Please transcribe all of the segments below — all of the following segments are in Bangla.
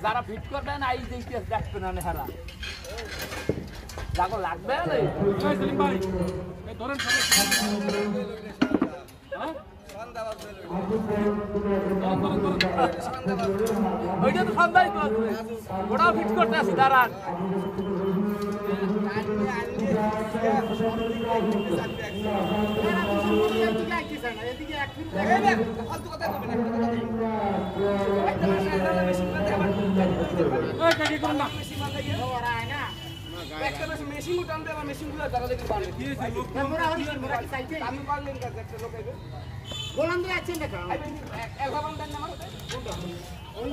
যারা ফিট করবেন আই দেখবেন না হেরা যাগো লাগবে ওইটা তো সন্ধ্যায় ওটাও ফিট করতে আসি দাঁড়ান মেশিন টানতে আবার মেশিন গুলো তারা দেখতে পারবে আমি পারলেন কাজ একটা লোক আইবে গোলাম দিয়ে আছেন দেখো এক ভাবন দেন না আমার ওই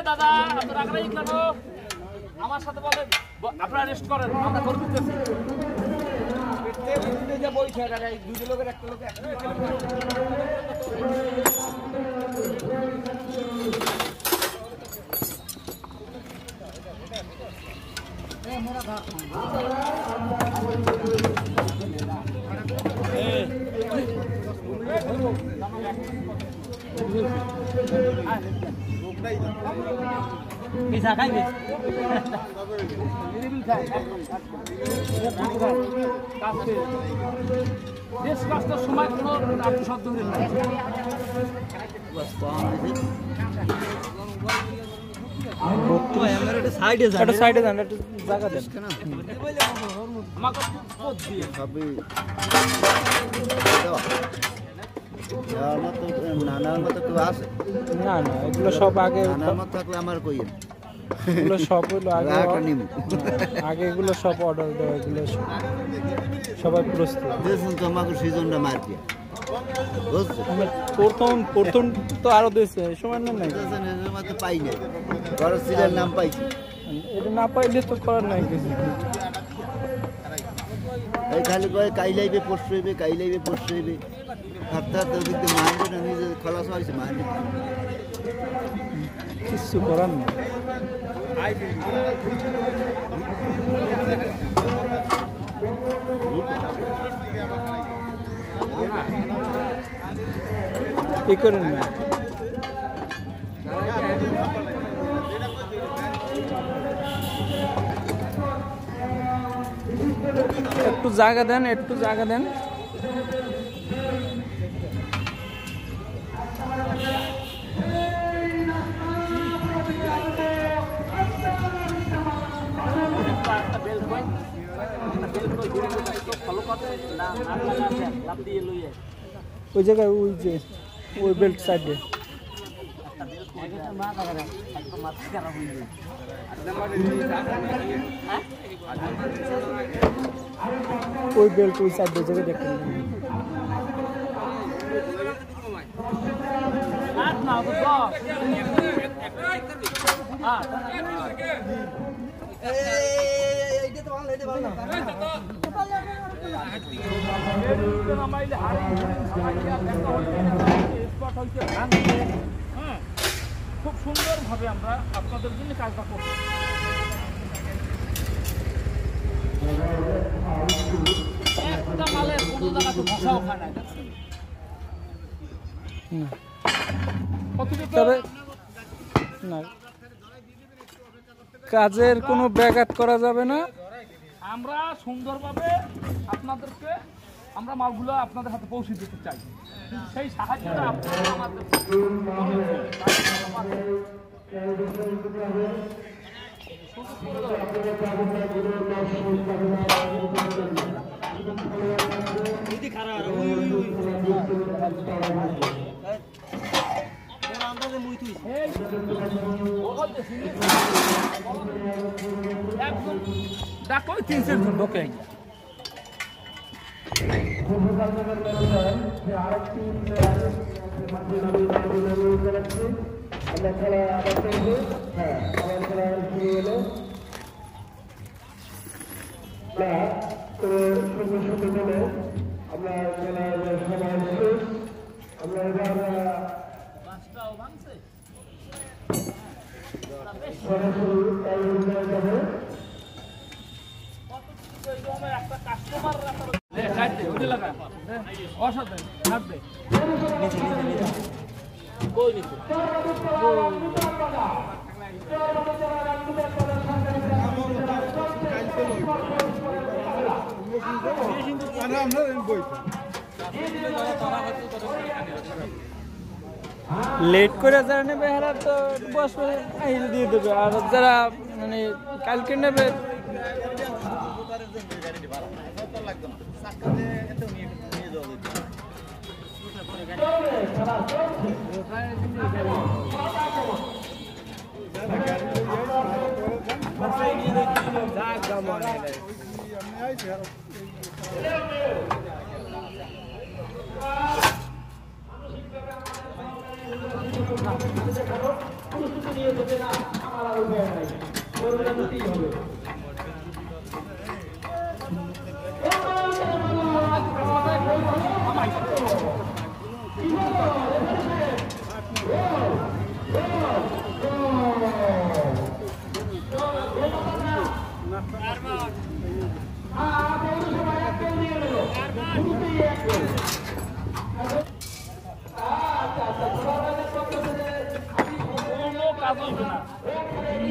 দাদা আপনারা আগ্রহী কেন আমার সাথে বলেন আপনারা রেস্ট করেন আমরা করে দিতেছি বলছে দুটো লোকের একটা লোক পিঠা খাইবে দেশ রাস্তার সময় কোনো আপনি শব্দ হলেন না সাইডে যান একটু জায়গা দেন আমাকে নানার মতো কেউ আছে না না এগুলো সব আগে নানার মতো থাকলে আমার কই এগুলো সব হলো আগে এগুলো সব অর্ডার দেওয়া এগুলো সবাই প্রস্তুত দেখুন তো আমাকে সিজনটা মারবে প্রথম তো আরো দিয়েছে সময় নেই পাই নাই বড় সিলের নাম পাইছি এটা না পাইলে তো করার নাই কিছু এই খালি কয় কাইলাইবে পোস্ট হইবে কাইলাইবে পোস্ট হইবে হাতে দিতে মারবে না নিজে খলাস হয়েছে মারবে কিছু করার না কি করেন না একটু জায়গা দেন ওই জায়গায় ওই যে ওই বেল্ট সাইডে ওই বেল্ট ওই সাইডে জায়গায় দেখতে খুব সুন্দরভাবে আমরা আপনাদের জন্য কাজটা করবো। একটা মালের কোনো জায়গাতে মশাও খায় না। তবে না, কাজের কোনো ব্যাঘাত করা যাবে না। আমরা সুন্দরভাবে আপনাদেরকে আমরা মালগুলো আপনাদের হাতে পৌঁছে দিতে চাই, সেই সাহায্যটা আপনারা আমাদের দেখো 300 জন ঢোকে একটা কাস্টমার অসাধারণ থাকবে কই নিতে লেট করে যারা নেবে এরা তো বসবে দিয়ে দেবে, আর যারা মানে কালকে নেবে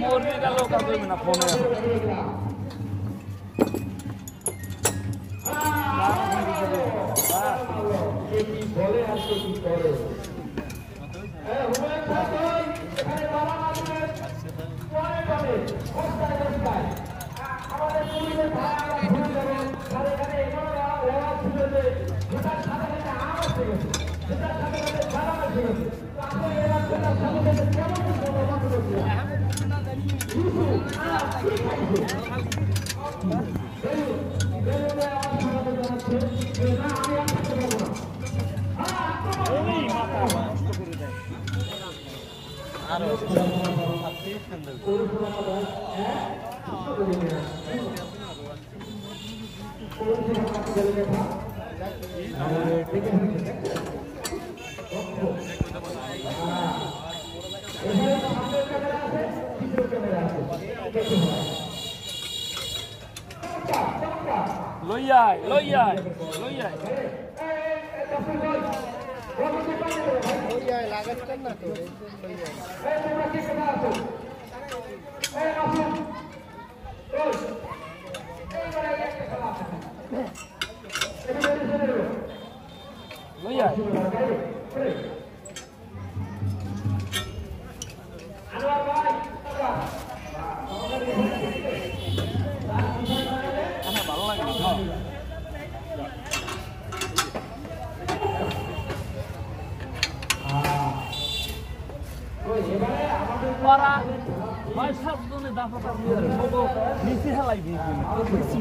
মরে গেল কাজ হইবে না ফোনে লইয়াই লইয়াই লইয়াই লইয়াই লাগাচ্ছ না তো লইয়াই ভালো লাগে না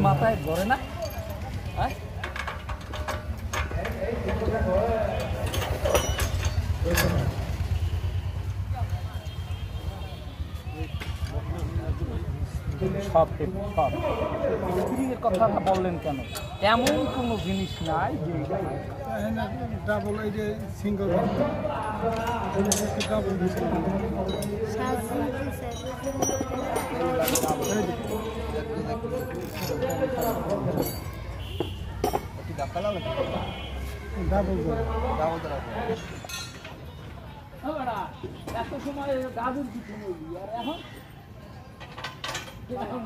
মাথায় ধরে না সব সব স্প্রিংয়ের কথা বললেন কেন? এমন কোনো জিনিস নাই যে ডাবল এই যে সিঙ্গেল ডাবল এত সময় গাজর কিছু নেই আর এখন এখন